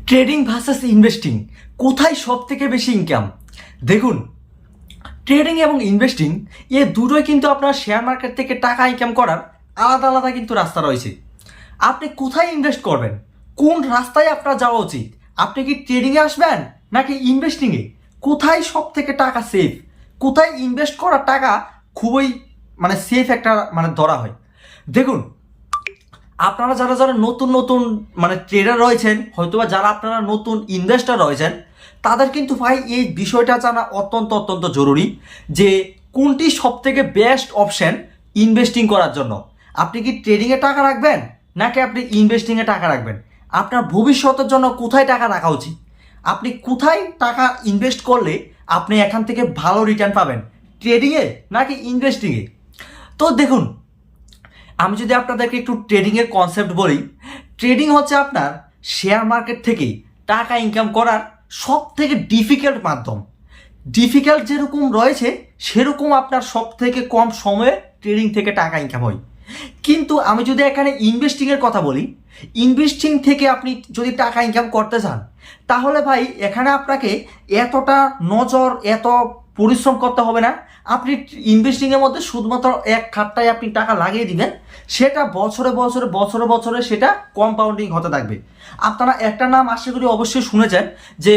Trading versus investing কোথায় সব থেকে বেশি ইনকাম? দেখুন, ট্রেডিং এবং ইনভেস্টিং এ দুটোই কিন্তু আপনার শেয়ার মার্কেট থেকে টাকা ইনকাম করার আলাদা আলাদা কিন্তু রাস্তা রয়েছে। আপনি কোথায় ইনভেস্ট করবেন, কোন রাস্তায় আপনার যাওয়া উচিত? আপনি কি ট্রেডিংয়ে আসবেন নাকি ইনভেস্টিংয়ে? কোথায় সব থেকে টাকা সেফ, কোথায় ইনভেস্ট করার টাকা খুবই সেফ একটা ধরা হয়? দেখুন, আপনারা যারা যারা নতুন নতুন ট্রেডার রয়েছেন, হয়তোবা যারা আপনারা নতুন ইনভেস্টর রয়েছেন, তাদের কিন্তু ভাই এই বিষয়টা জানা অত্যন্ত অত্যন্ত জরুরি যে কোনটি সব থেকে বেস্ট অপশন ইনভেস্টিং করার জন্য। আপনি কি ট্রেডিংয়ে টাকা রাখবেন নাকি আপনি ইনভেস্টিংয়ে টাকা রাখবেন? আপনার ভবিষ্যতের জন্য কোথায় টাকা রাখা উচিত? আপনি কোথায় টাকা ইনভেস্ট করলে আপনি এখান থেকে ভালো রিটার্ন পাবেন, ট্রেডিংয়ে নাকি ইনভেস্টিংয়ে? তো দেখুন, আমি যদি আপনাদেরকে একটু ট্রেডিংয়ের কনসেপ্ট বলি, ট্রেডিং হচ্ছে আপনার শেয়ার মার্কেট থেকে টাকা ইনকাম করার সব থেকে ডিফিকাল্ট মাধ্যম। ডিফিকাল্ট যেরকম রয়েছে সেরকম আপনার সব থেকে কম সময়ে ট্রেডিং থেকে টাকা ইনকাম হয়। কিন্তু আমি যদি এখানে ইনভেস্টিংয়ের কথা বলি, ইনভেস্টিং থেকে আপনি যদি টাকা ইনকাম করতে চান, তাহলে ভাই এখানে আপনাকে এতটা নজর, এত পরিশ্রম করতে হবে না। আপনি ইনভেস্টিংয়ের মধ্যে শুধুমাত্র এক খাটটায় আপনি টাকা লাগিয়ে দিবেন, সেটা বছরে বছরে বছরে বছরে সেটা কম্পাউন্ডিং হতে থাকবে। আপনারা একটা নাম আশা করি অবশ্যই শুনেছেন যে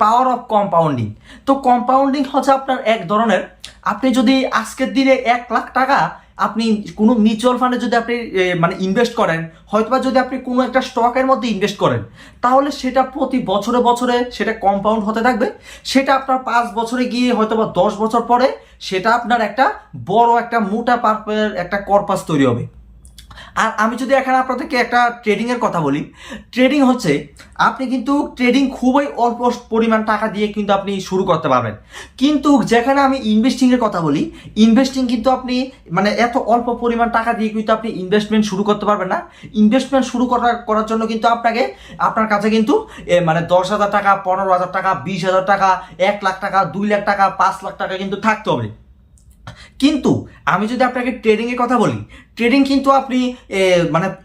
পাওয়ার অফ কম্পাউন্ডিং। তো কম্পাউন্ডিং হচ্ছে আপনার এক ধরনের, আপনি যদি আজকের দিনে 1,00,000 টাকা আপনি কোনো মিউচুয়াল ফান্ডে যদি আপনি ইনভেস্ট করেন, হয়তোবা যদি আপনি কোনো একটা স্টকের মধ্যে ইনভেস্ট করেন, তাহলে সেটা প্রতি বছরে বছরে সেটা কম্পাউন্ড হতে থাকবে। সেটা আপনার 5 বছরে গিয়ে হয়তোবা 10 বছর পরে সেটা আপনার একটা বড় একটা মোটা পার্পের একটা কর্পাস তৈরি হবে। আর আমি যদি এখানে আপনাদেরকে একটা ট্রেডিংয়ের কথা বলি, ট্রেডিং হচ্ছে আপনি কিন্তু ট্রেডিং খুবই অল্প পরিমাণ টাকা দিয়ে কিন্তু আপনি শুরু করতে পারবেন। কিন্তু যেখানে আমি ইনভেস্টিংয়ের কথা বলি, ইনভেস্টিং কিন্তু আপনি এত অল্প পরিমাণ টাকা দিয়ে কিন্তু আপনি ইনভেস্টমেন্ট শুরু করতে পারবেন না। ইনভেস্টমেন্ট শুরু করার জন্য কিন্তু আপনার কাছে কিন্তু 10,000 টাকা, 15,000 টাকা, 20,000 টাকা, 1,00,000 টাকা, 2,00,000 টাকা, 5,00,000 টাকা কিন্তু থাকতে হবে। কিন্তু আমি যদি আপনাকে ট্রেডিংয়ের কথা বলি, ট্রেডিং কিন্তু আপনি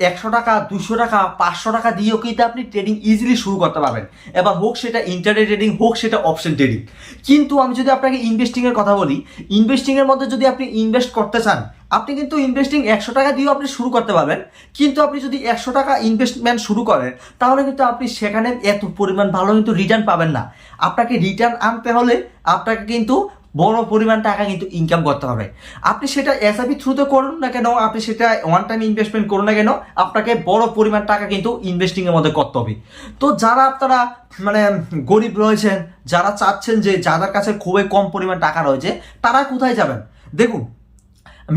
100 টাকা, 200 টাকা, 500 টাকা দিয়েও কিন্তু আপনি ট্রেডিং ইজিলি শুরু করতে পারবেন। এবার হোক সেটা ইন্টারডে ট্রেডিং, হোক সেটা অপশন ট্রেডিং। কিন্তু আমি যদি আপনাকে ইনভেস্টিংয়ের কথা বলি, ইনভেস্টিংয়ের মধ্যে যদি আপনি ইনভেস্ট করতে চান, আপনি কিন্তু ইনভেস্টিং 100 টাকা দিয়েও আপনি শুরু করতে পারবেন। কিন্তু আপনি যদি 100 টাকা ইনভেস্টমেন্ট শুরু করেন, তাহলে কিন্তু আপনি সেখানে এত পরিমাণ ভালো কিন্তু রিটার্ন পাবেন না। আপনাকে রিটার্ন আনতে হলে আপনাকে কিন্তু বড় পরিমাণ টাকা কিন্তু ইনকাম করতে হবে। আপনি সেটা এসআইপি থ্রুতে করুন না কেন, আপনি সেটা ওয়ান টাইম ইনভেস্টমেন্ট করুন না কেন, আপনাকে বড় পরিমাণ টাকা কিন্তু ইনভেস্টিংয়ের মধ্যে করতে হবে। তো যারা আপনারা গরিব রয়েছেন, যারা চাচ্ছেন যে যাদের কাছে খুবই কম পরিমাণ টাকা রয়েছে, তারা কোথায় যাবেন? দেখুন,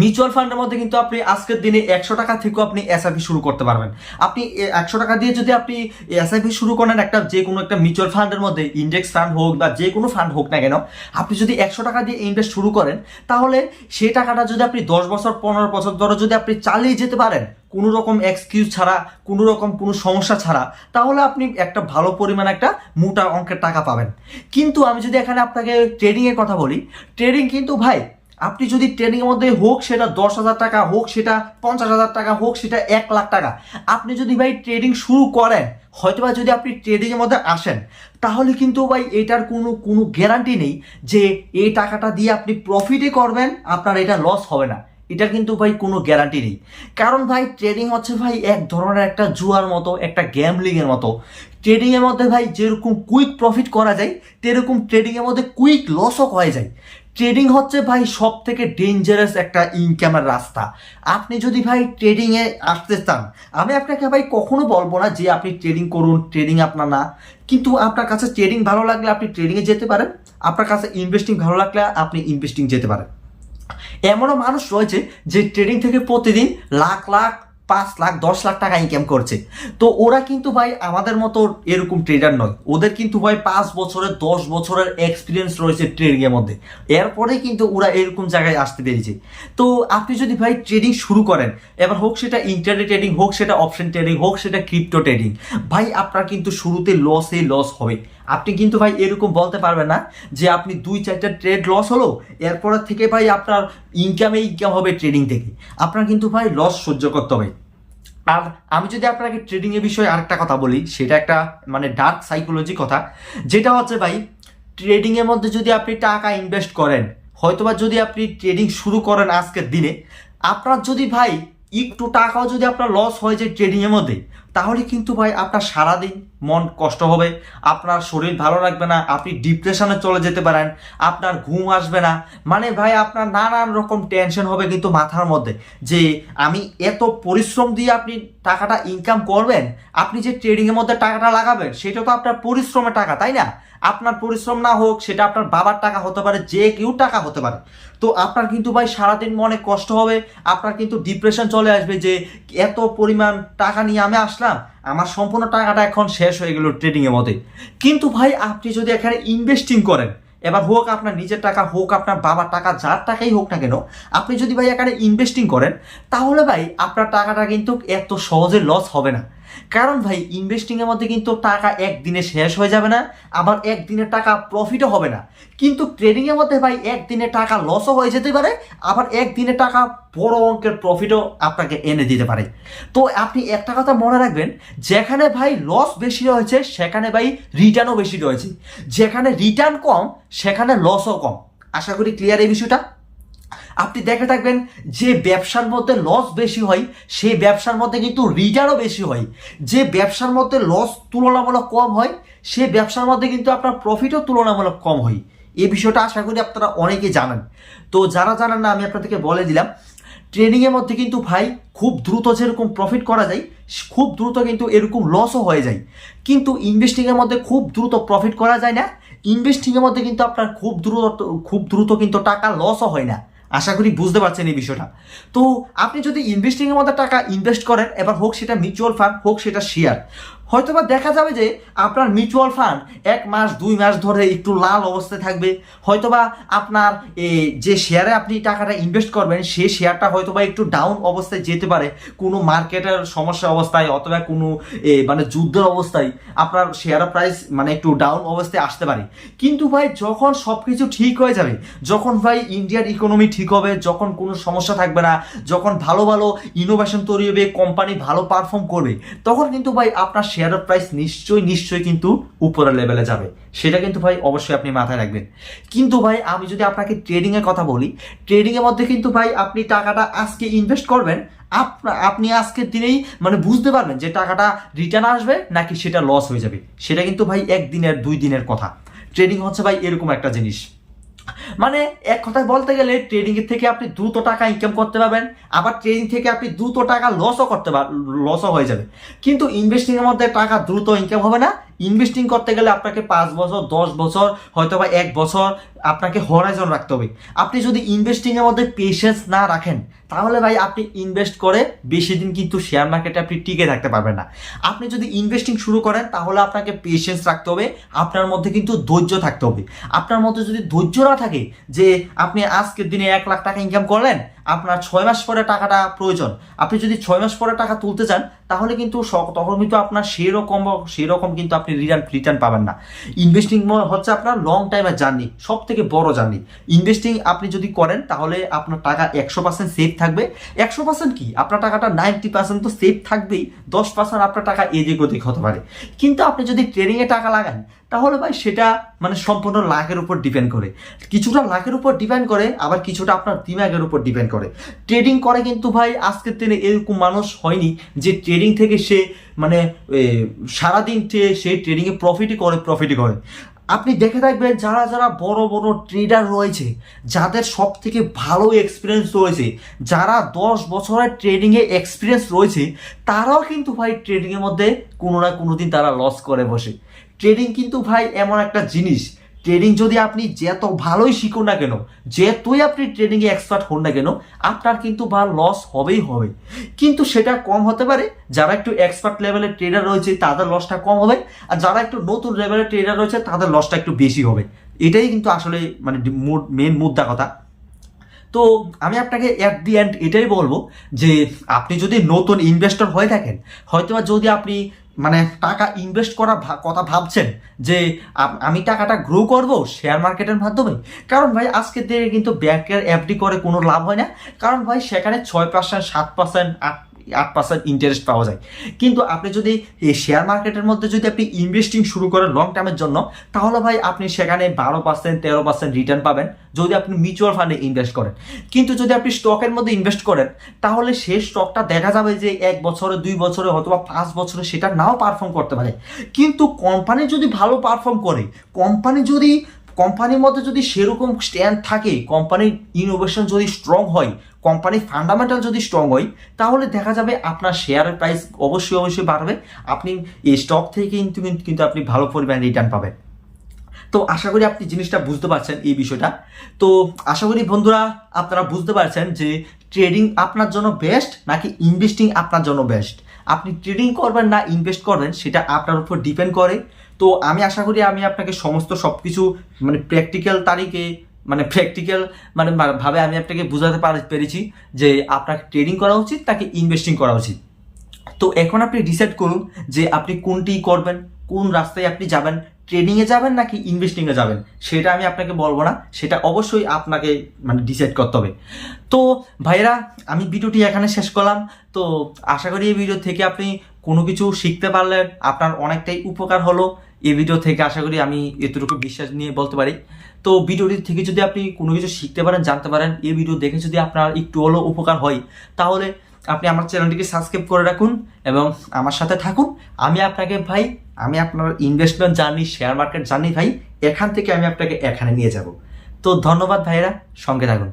মিউচুয়াল ফান্ডের মধ্যে কিন্তু আপনি আজকের দিনে 100 টাকা থেকেও আপনি এসআইপি শুরু করতে পারবেন। আপনি 100 টাকা দিয়ে যদি আপনি এসআইপি শুরু করেন যে কোনো একটা মিউচুয়াল ফান্ডের মধ্যে, ইন্ডেক্স ফান্ড হোক বা যে কোনো ফান্ড হোক না কেন, আপনি যদি 100 টাকা দিয়ে ইনভেস্ট শুরু করেন, তাহলে সেই টাকাটা যদি আপনি 10 বছর 15 বছর ধরে যদি আপনি চালিয়ে যেতে পারেন কোনো রকম এক্সকিউজ ছাড়া, কোনো রকম কোনো সমস্যা ছাড়া, তাহলে আপনি একটা ভালো পরিমাণ একটা মোটা অঙ্কের টাকা পাবেন। কিন্তু আমি যদি এখানে আপনাকে ট্রেডিংয়ের কথা বলি, ট্রেডিং কিন্তু ভাই আপনি যদি ট্রেডিংয়ের মধ্যে হোক সেটা 10,000 টাকা, হোক সেটা 50,000 টাকা, হোক সেটা 1,00,000 টাকা, আপনি যদি ভাই ট্রেডিং শুরু করেন, হয়তোবা যদি আপনি ট্রেডিংয়ের মধ্যে আসেন, তাহলে কিন্তু ভাই এটার কোনো গ্যারান্টি নেই যে এই টাকাটা দিয়ে আপনি প্রফিটই করবেন, আপনার এটা লস হবে না। এটার কিন্তু ভাই কোনো গ্যারান্টি নেই। কারণ ভাই ট্রেডিং হচ্ছে ভাই এক ধরনের একটা জুয়ার মতো, একটা গ্যাম্বলিংয়ের মতো। ট্রেডিংয়ের মধ্যে ভাই যেরকম কুইক প্রফিট করা যায়, তেরকম ট্রেডিংয়ের মধ্যে কুইক লসও হয়ে যায়। ট্রেডিং হচ্ছে ভাই সব থেকে ডেঞ্জারাস একটা ইনকামের রাস্তা। আপনি যদি ভাই ট্রেডিংয়ে আসতে চান, আমি আপনাকে ভাই কখনো বলবো না যে আপনি ট্রেডিং করুন, ট্রেডিং আপনার না। কিন্তু আপনার কাছে ট্রেডিং ভালো লাগলে আপনি ট্রেডিংয়ে যেতে পারেন, আপনার কাছে ইনভেস্টিং ভালো লাগলে আপনি ইনভেস্টিং যেতে পারেন। এমনও মানুষ রয়েছে যে ট্রেডিং থেকে প্রতিদিন লাখ লাখ, 5 লাখ, 10 লাখ টাকা ইনকাম করছে। তো ওরা কিন্তু ভাই আমাদের মতো এরকম ট্রেডার নয়, ওদের কিন্তু ভাই 5 বছরের 10 বছরের এক্সপিরিয়েন্স রয়েছে ট্রেডিংয়ের মধ্যে, এরপরে কিন্তু ওরা এরকম জায়গায় আসতে পেরেছে। তো আপনি যদি ভাই ট্রেডিং শুরু করেন, এবার হোক সেটা ইন্টারডে ট্রেডিং, হোক সেটা অপশন ট্রেডিং, হোক সেটা ক্রিপ্টো ট্রেডিং, ভাই আপনার কিন্তু শুরুতে লস হবে। আপনি কিন্তু ভাই এরকম বলতে পারবেন না যে আপনি 2-4টা ট্রেড লস হলো, এরপর থেকে ভাই আপনার ইনকাম হবে ট্রেডিং থেকে। আপনার কিন্তু ভাই লস সহ্য করতে হবে। আর আমি যদি আপনাকে ট্রেডিং এর বিষয়ে আরেকটা কথা বলি, সেটা একটা মানে ডার্ক সাইকোলজি কথা, যেটা হচ্ছে ভাই ট্রেডিং এর মধ্যে যদি আপনি টাকা ইনভেস্ট করেন, হয়তোবা যদি আপনি ট্রেডিং শুরু করেন আজকের দিনে, আপনার যদি ভাই একটু টাকাও যদি আপনার লস হয়ে যায় ট্রেডিং এর মধ্যে, তাহলে কিন্তু ভাই আপনার সারাদিন মন কষ্ট হবে, আপনার শরীর ভালো লাগবে না, আপনি ডিপ্রেশনে চলে যেতে পারেন, আপনার ঘুম আসবে না, মানে ভাই আপনার নানান রকম টেনশন হবে কিন্তু মাথার মধ্যে, যে আমি এত পরিশ্রম দিয়ে আপনি টাকাটা ইনকাম করবেন, আপনি যে ট্রেডিং এর মধ্যে টাকাটা লাগাবেন সেটা তো আপনার পরিশ্রমের টাকা, তাই না? আপনার পরিশ্রম না হোক, সেটা আপনার বাবার টাকা হতে পারে, যে কেউ টাকা হতে পারে, তো আপনার কিন্তু ভাই সারাদিন মনে কষ্ট হবে, আপনার কিন্তু ডিপ্রেশন চলে আসবে যে এত পরিমাণ টাকা নিয়ে আমি আসলাম, আমার সম্পূর্ণ টাকাটা এখন শেষ হয়ে গেল ট্রেডিং এর মধ্যে। কিন্তু ভাই আপনি যদি এখানে ইনভেস্টিং করেন, এবার হোক আপনার নিজের টাকা, হোক আপনার বাবার টাকা, যার টাকাই হোক না কেন, আপনি যদি ভাই এখানে ইনভেস্টিং করেন, তাহলে ভাই আপনার টাকাটা কিন্তু এত সহজে লস হবে না। কারণ ভাই ইনভেস্টিং এর মধ্যে কিন্তু টাকা একদিনে শেষ হয়ে যাবে না, আবার একদিনে টাকা প্রফিটও হবে না। কিন্তু ট্রেডিং এর মধ্যে ভাই একদিনে টাকা লসও হয়ে যেতে পারে, আবার একদিনে টাকা বড় অঙ্কের প্রফিটও আপনাকে এনে দিতে পারে। তো আপনি একটা কথা মনে রাখবেন, যেখানে ভাই লস বেশি রয়েছে সেখানে ভাই রিটার্নও বেশি রয়েছে, যেখানে রিটার্ন কম সেখানে লসও কম। আশা করি ক্লিয়ার এই বিষয়টা। আপনি দেখে থাকবেন যে ব্যবসার মধ্যে লস বেশি হয় সেই ব্যবসার মধ্যে কিন্তু রিটার্নও বেশি হয়, যে ব্যবসার মধ্যে লস তুলনামূলক কম হয় সেই ব্যবসার মধ্যে কিন্তু আপনার প্রফিটও তুলনামূলক কম হয়। এই বিষয়টা আশা করি আপনারা অনেকে জানেন। তো যারা জানেন না আমি আপনাদেরকে বলে দিলাম, ট্রেডিংয়ের মধ্যে কিন্তু ভাই খুব দ্রুত যেরকম প্রফিট করা যায়, খুব দ্রুত কিন্তু এরকম লসও হয়ে যায়। কিন্তু ইনভেস্টিংয়ের মধ্যে খুব দ্রুত প্রফিট করা যায় না, ইনভেস্টিংয়ের মধ্যে কিন্তু আপনার খুব দ্রুত কিন্তু টাকা লসও হয় না। আশা করি বুঝতে পারছেন এই বিষয়টা। তো আপনি যদি ইনভেস্টিংয়ের মধ্যে টাকা ইনভেস্ট করেন, এবার হোক সেটা মিউচুয়াল ফান্ড, হোক সেটা শেয়ার, হয়তোবা দেখা যাবে যে আপনার মিউচুয়াল ফান্ড 1 মাস 2 মাস ধরে একটু লাল অবস্থায় থাকবে, হয়তোবা আপনার যে শেয়ারে আপনি টাকাটা ইনভেস্ট করবেন সেই শেয়ারটা হয়তোবা একটু ডাউন অবস্থায় যেতে পারে, কোনো মার্কেটের সমস্যা অবস্থায় অথবা কোনো মানে যুদ্ধের অবস্থায় আপনার শেয়ার প্রাইস মানে একটু ডাউন অবস্থায় আসতে পারে। কিন্তু ভাই যখন সব কিছু ঠিক হয়ে যাবে, যখন ভাই ইন্ডিয়ার ইকোনমি ঠিক হবে, যখন কোনো সমস্যা থাকবে না, যখন ভালো ভালো ইনোভেশন তৈরি হবে, কোম্পানি ভালো পারফর্ম করবে, তখন কিন্তু ভাই আপনার শেয়ারের প্রাইস নিশ্চয়ই কিন্তু উপরের লেভেলে যাবে। সেটা কিন্তু ভাই অবশ্যই আপনি মাথায় রাখবেন। কিন্তু ভাই আমি যদি আপনাকে ট্রেডিং এর কথা বলি, ট্রেডিং এর মধ্যে কিন্তু ভাই আপনি টাকাটা আজকে ইনভেস্ট করবেন, আপনি আজকের দিনেই মানে বুঝতে পারবেন যে টাকাটা রিটার্ন আসবে নাকি সেটা লস হয়ে যাবে। সেটা কিন্তু ভাই 1 দিনের 2 দিনের কথা। ট্রেডিং হচ্ছে ভাই এরকম একটা জিনিস, মানে এক কথায় বলতে গেলে ট্রেডিং এর থেকে আপনি দ্রুত টাকা ইনকাম করতে পারবেন, আবার ট্রেডিং থেকে আপনি দ্রুত টাকা লসও হয়ে যাবে। কিন্তু ইনভেস্টিং এর মধ্যে টাকা দ্রুত ইনকাম হবে না। ইনভেস্টিং করতে গেলে আপনাকে 5 বছর 10 বছর হয়তো বা 1 বছর আপনাকে হরাইজন রাখতে হবে। আপনি যদি ইনভেস্টিং এর মধ্যে পেশেন্স না রাখেন, তাহলে ভাই আপনি ইনভেস্ট করে বেশি দিন কিন্তু শেয়ার মার্কেটে আপনি টিকে থাকতে পারবেন না। আপনি যদি ইনভেস্টিং শুরু করেন তাহলে আপনাকে পেশেন্স রাখতে হবে, আপনার মধ্যে কিন্তু ধৈর্য থাকতে হবে। আপনার মধ্যে যদি ধৈর্য না থাকে, যে আপনি আজকের দিনে 1 লাখ টাকা ইনকাম করলেন, আপনার 6 মাস পরে টাকাটা প্রয়োজন, আপনি যদি 6 মাস পরে টাকা তুলতে চান, তাহলে কিন্তু তখন কিন্তু আপনার সেরকম কিন্তু আপনি রিটার্ন পাবেন না। ইনভেস্টিং হচ্ছে আপনার লং টাইমের জার্নি, সব থেকে বড় জার্নি। ইনভেস্টিং আপনি যদি করেন তাহলে আপনার টাকা 100% সেফ থাকবে। 100% কি, আপনার টাকাটা 90% তো সেফ থাকবেই, 10% আপনার টাকা এদিক ওদিক হতে পারে। কিন্তু আপনি যদি ট্রেডিংয়ে টাকা লাগান, তাহলে ভাই সেটা মানে সম্পূর্ণ লাখের উপর ডিপেন্ড করে, কিছুটা লাখের উপর ডিপেন্ড করে, আবার কিছুটা আপনার দিমাগের উপর ডিপেন্ড করে। ট্রেডিং করে কিন্তু ভাই আজকের দিনে এরকম মানুষ হয়নি যে ট্রেডিং থেকে সে মানে সারাদিন সে ট্রেডিংয়ে প্রফিটই করে। আপনি দেখে থাকবেন যারা যারা বড় বড় ট্রেডার রয়েছে, যাদের সব থেকে ভালো এক্সপিরিয়েন্স রয়েছে, যারা 10 বছরের ট্রেডিংয়ে এক্সপিরিয়েন্স রয়েছে, তারাও কিন্তু ভাই ট্রেডিংয়ের মধ্যে কোনো না কোনো দিন তারা লস করে বসে। ট্রেডিং কিন্তু ভাই এমন একটা জিনিস, ট্রেডিং যদি আপনি যত ভালোই শিখুন না কেন, যেতই আপনি ট্রেডিংয়ে এক্সপার্ট হন না কেন, আপনার কিন্তু বা লস হবেই হবে। কিন্তু সেটা কম হতে পারে, যারা একটু এক্সপার্ট লেভেলের ট্রেডার রয়েছে তাদের লসটা কম হবে, আর যারা একটু নতুন লেভেলের ট্রেডার রয়েছে তাদের লসটা একটু বেশি হবে। এটাই কিন্তু আসলে মানে মেন মুদ্রা কথা। তো আমি আপনাকে অ্যাট দি এন্ড এটাই বলবো যে আপনি যদি নতুন ইনভেস্টর হয়ে থাকেন, হয়তোবা যদি আপনি মানে টাকা ইনভেস্ট করার কথা ভাবছেন যে আমি টাকাটা গ্রো করব শেয়ার মার্কেটের মাধ্যমে, কারণ ভাই আজকের দিনে কিন্তু ব্যাংকের এফডি করে কোনো লাভ হয় না। কারণ ভাই সেখানে 6% 7% 8% ইন্টারেস্ট পাওয়া যায়। কিন্তু আপনি যদি এই শেয়ার মার্কেটের মধ্যে যদি আপনি ইনভেস্টিং শুরু করেন লং টার্মের জন্য, তাহলে ভাই আপনি সেখানে 12% 13% রিটার্ন পাবেন যদি আপনি মিউচুয়াল ফান্ডে ইনভেস্ট করেন। কিন্তু যদি আপনি স্টকের মধ্যে ইনভেস্ট করেন, তাহলে সেই স্টকটা দেখা যাবে যে 1 বছরে 2 বছরে অথবা 5 বছরে সেটা নাও পারফর্ম করতে পারে। কিন্তু কোম্পানি যদি ভালো পারফর্ম করে, কোম্পানির মধ্যে যদি সেরকম স্ট্যান্ড থাকে, কোম্পানির ইনোভেশন যদি স্ট্রং হয়, কোম্পানির ফান্ডামেন্টাল যদি স্ট্রং হয়, তাহলে দেখা যাবে আপনার শেয়ারের প্রাইস অবশ্যই বাড়বে। আপনি এই স্টক থেকে কিন্তু আপনি ভালো পরিমাণে রিটার্ন পাবেন। তো আশা করি আপনি জিনিসটা বুঝতে পারছেন এই বিষয়টা। তো আশা করি বন্ধুরা আপনারা বুঝতে পারছেন যে ট্রেডিং আপনার জন্য বেস্ট নাকি ইনভেস্টিং আপনার জন্য বেস্ট। আপনি ট্রেডিং করবেন না ইনভেস্ট করবেন সেটা আপনার উপর ডিপেন্ড করে। তো আমি আশা করি আমি আপনাকে সমস্ত সব কিছু প্র্যাকটিক্যাল ভাবে আমি আপনাকে বোঝাতে পেরেছি যে আপনাকে ট্রেডিং করা উচিত নাকি ইনভেস্টিং করা উচিত। তো এখন আপনি ডিসাইড করুন যে আপনি কোনটি করবেন, কোন রাস্তায় আপনি যাবেন, ট্রেডিংয়ে যাবেন নাকি ইনভেস্টিংয়ে যাবেন, সেটা আমি আপনাকে বলবো না, সেটা অবশ্যই আপনাকে ডিসাইড করতে হবে। তো ভাইরা, আমি ভিডিওটি এখানে শেষ করলাম। তো আশা করি এই ভিডিও থেকে আপনি কোনো কিছু শিখতে পারলেন, আপনার অনেকটাই উপকার হলো এই ভিডিও থেকে। আশা করি আমি এতটুকু বিশ্বাস নিয়ে বলতে পারি। তো ভিডিওটি থেকে যদি আপনি কোনো কিছু শিখতে পারেন, জানতে পারেন, এই ভিডিও দেখে যদি আপনার একটু হলেও উপকার হয়, তাহলে আপনি আমার চ্যানেলটিকে সাবস্ক্রাইব করে রাখুন এবং আমার সাথে থাকুন। আমি আপনার investment journey, share market journey ভাই, এখান থেকে আমি আপনাকে এখানে নিয়ে যাব। তো ধন্যবাদ ভাইরা, সঙ্গে থাকুন।